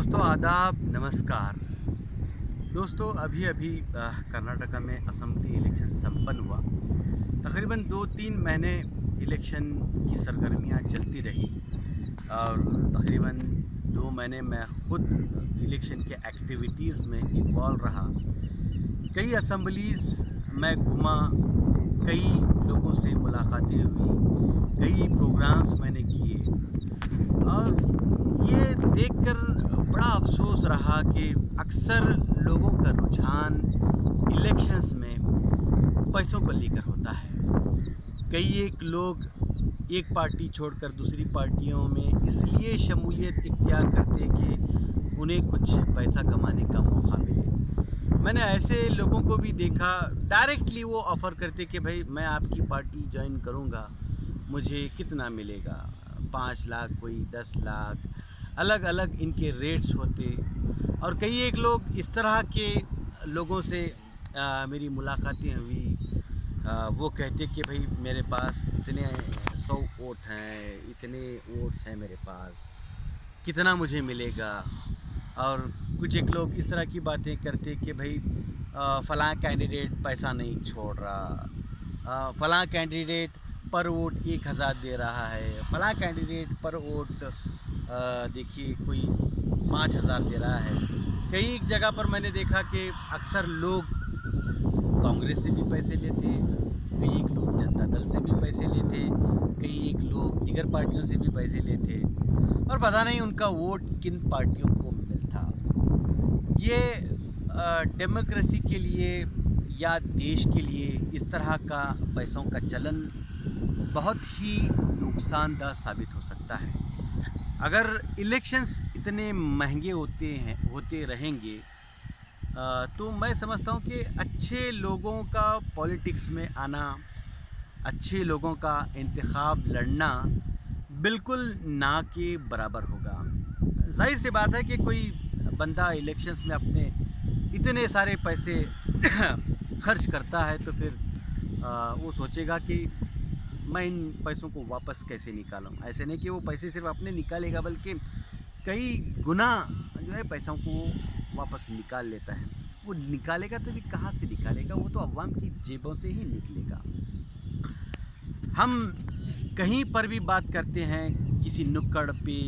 दोस्तों आदाब नमस्कार। दोस्तों अभी अभी कर्नाटका में असेंबली इलेक्शन संपन्न हुआ। तकरीबन 2-3 महीने इलेक्शन की सरगर्मियां चलती रही और तकरीबन 2 महीने मैं खुद इलेक्शन के एक्टिविटीज़ में इन्वॉल्व रहा। कई असेंबलीज़ मैं घूमा, कई लोगों से मुलाकातें हुई, कई प्रोग्राम्स मैंने किए और ये देखकर बड़ा अफसोस रहा कि अक्सर लोगों का रुझान इलेक्शंस में पैसों को लेकर होता है। कई एक लोग एक पार्टी छोड़कर दूसरी पार्टियों में इसलिए शमूलियत इख्तियार करते कि उन्हें कुछ पैसा कमाने का मौका मिले। मैंने ऐसे लोगों को भी देखा, डायरेक्टली वो ऑफ़र करते कि भाई मैं आपकी पार्टी ज्वाइन करूँगा, मुझे कितना मिलेगा, 5 लाख, कोई 10 लाख, अलग अलग इनके रेट्स होते। और कई एक लोग इस तरह के लोगों से मेरी मुलाकातें हुई। वो कहते कि भाई मेरे पास इतने 100 वोट हैं, इतने वोट्स हैं मेरे पास, कितना मुझे मिलेगा। और कुछ एक लोग इस तरह की बातें करते कि भाई फ़लाँ कैंडिडेट पैसा नहीं छोड़ रहा, फ़लाँ कैंडिडेट पर वोट 1000 दे रहा है, फ़लाँ कैंडिडेट पर वोट देखिए कोई 5000 दे रहा है। कई एक जगह पर मैंने देखा कि अक्सर लोग कांग्रेस से भी पैसे लेते, कई एक लोग जनता दल से भी पैसे लेते, कई एक लोग दीगर पार्टियों से भी पैसे लेते और पता नहीं उनका वोट किन पार्टियों को मिलता। ये डेमोक्रेसी के लिए या देश के लिए इस तरह का पैसों का चलन बहुत ही नुकसानदायक साबित हो सकता है। अगर इलेक्शंस इतने महंगे होते रहेंगे तो मैं समझता हूँ कि अच्छे लोगों का पॉलिटिक्स में आना, अच्छे लोगों का इंतखाब लड़ना बिल्कुल ना के बराबर होगा। जाहिर सी बात है कि कोई बंदा इलेक्शंस में अपने इतने सारे पैसे खर्च करता है तो फिर वो सोचेगा कि मैं इन पैसों को वापस कैसे निकालूं। ऐसे नहीं कि वो पैसे सिर्फ अपने निकालेगा, बल्कि कई गुना जो है पैसों को वापस निकाल लेता है। वो निकालेगा तो भी कहाँ से निकालेगा, वो तो अवाम की जेबों से ही निकलेगा। हम कहीं पर भी बात करते हैं, किसी नुक्कड़ पे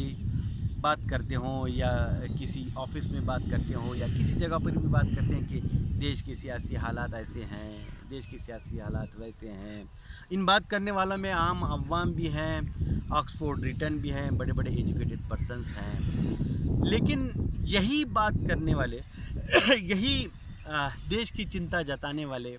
बात करते हों या किसी ऑफिस में बात करते हों या किसी जगह पर भी बात करते हैं कि देश के सियासी हालात ऐसे हैं, देश के सियासी हालात वैसे हैं। इन बात करने वालों में आम अवाम भी हैं, ऑक्सफोर्ड रिटर्न भी हैं, बड़े बड़े एजुकेटेड पर्सन्स हैं। लेकिन यही बात करने वाले यही देश की चिंता जताने वाले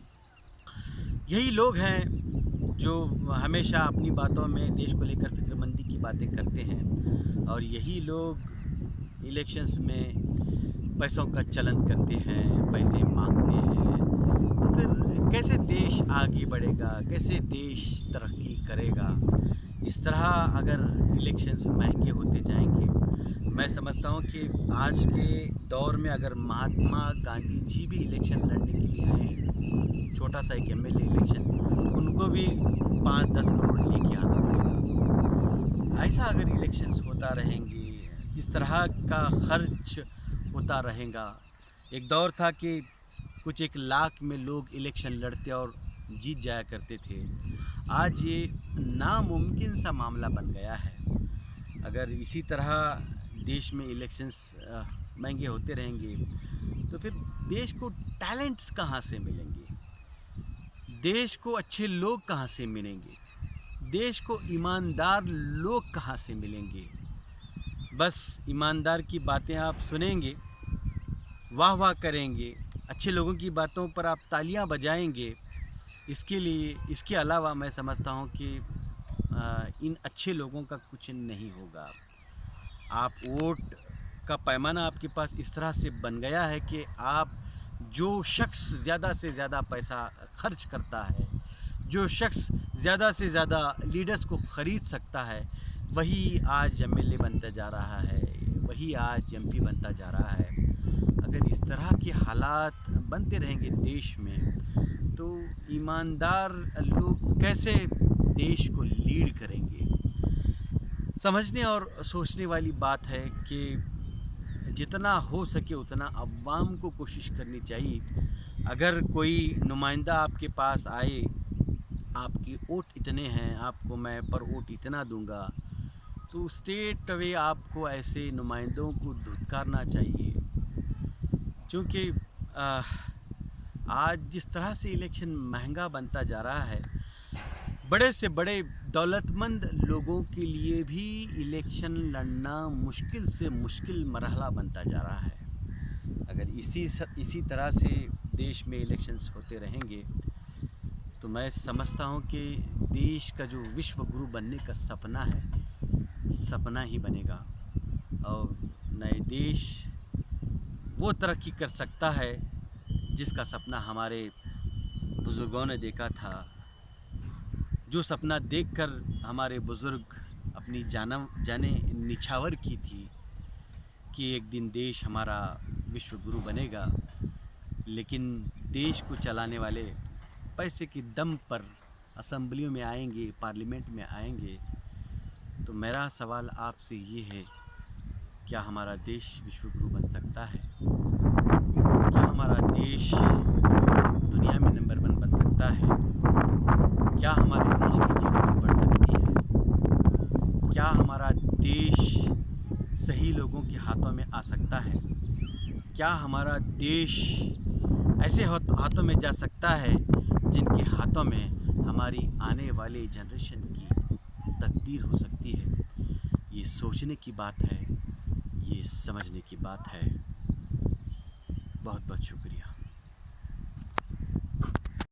यही लोग हैं जो हमेशा अपनी बातों में देश को लेकर फिक्रमंदी की बातें करते हैं और यही लोग इलेक्शंस में पैसों का चलन करते हैं, पैसे मांगते हैं। तो फिर कैसे देश आगे बढ़ेगा, कैसे देश तरक्की करेगा? इस तरह अगर इलेक्शंस महंगे होते जाएंगे, मैं समझता हूँ कि आज के दौर में अगर महात्मा गांधी जी भी इलेक्शन लड़ने के लिए आए, छोटा सा एक एमएलए इलेक्शन, उनको भी 5-10 करोड़ लेके आना पड़ेगा। ऐसा अगर इलेक्शंस होता रहेंगे, इस तरह का खर्च होता रहेगा। एक दौर था कि कुछ 1 लाख में लोग इलेक्शन लड़ते और जीत जाया करते थे। आज ये नामुमकिन सा मामला बन गया है। अगर इसी तरह देश में इलेक्शंस महंगे होते रहेंगे तो फिर देश को टैलेंट्स कहाँ से मिलेंगे, देश को अच्छे लोग कहाँ से मिलेंगे, देश को ईमानदार लोग कहाँ से मिलेंगे? बस ईमानदार की बातें आप सुनेंगे, वाह वाह करेंगे, अच्छे लोगों की बातों पर आप तालियां बजाएंगे। इसके अलावा मैं समझता हूँ कि इन अच्छे लोगों का कुछ नहीं होगा। आप वोट का पैमाना आपके पास इस तरह से बन गया है कि आप जो शख्स ज़्यादा से ज़्यादा पैसा खर्च करता है, जो शख्स ज़्यादा से ज़्यादा लीडर्स को ख़रीद सकता है, वही आज एमएलए बनता जा रहा है, वही आज एमपी बनता जा रहा है। अगर इस तरह के हालात बनते रहेंगे देश में तो ईमानदार लोग कैसे देश को लीड करेंगे? समझने और सोचने वाली बात है कि जितना हो सके उतना अवाम को कोशिश करनी चाहिए। अगर कोई नुमाइंदा आपके पास आए, आपकी वोट इतने हैं, आपको मैं पर वोट इतना दूंगा, तो स्ट्रेट अवे आपको ऐसे नुमाइंदों को धुतकारना चाहिए। क्योंकि आज जिस तरह से इलेक्शन महंगा बनता जा रहा है, बड़े से बड़े दौलतमंद लोगों के लिए भी इलेक्शन लड़ना मुश्किल से मुश्किल मरहला बनता जा रहा है। अगर इसी तरह से देश में इलेक्शंस होते रहेंगे तो मैं समझता हूँ कि देश का जो विश्व गुरु बनने का सपना है, सपना ही बनेगा और नए देश वो तरक्की कर सकता है जिसका सपना हमारे बुज़ुर्गों ने देखा था, जो सपना देखकर हमारे बुज़ुर्ग अपनी जाने निछावर की थी कि एक दिन देश हमारा विश्व गुरु बनेगा। लेकिन देश को चलाने वाले पैसे की दम पर असेंबलियों में आएंगे, पार्लियामेंट में आएंगे। तो मेरा सवाल आपसे ये है, क्या हमारा देश विश्व गुरु बन सकता है? क्या हमारा देश दुनिया में नंबर 1 बन सकता है? क्या हमारे देश की जीडीपी बढ़ सकती है? क्या हमारा देश सही लोगों के हाथों में आ सकता है? क्या हमारा देश ऐसे हाथों में जा सकता है जिनके हाथों में हमारी आने वाले जनरेशन की तकदीर हो सकती है? ये सोचने की बात है, ये समझने की बात है। बहुत बहुत शुक्रिया।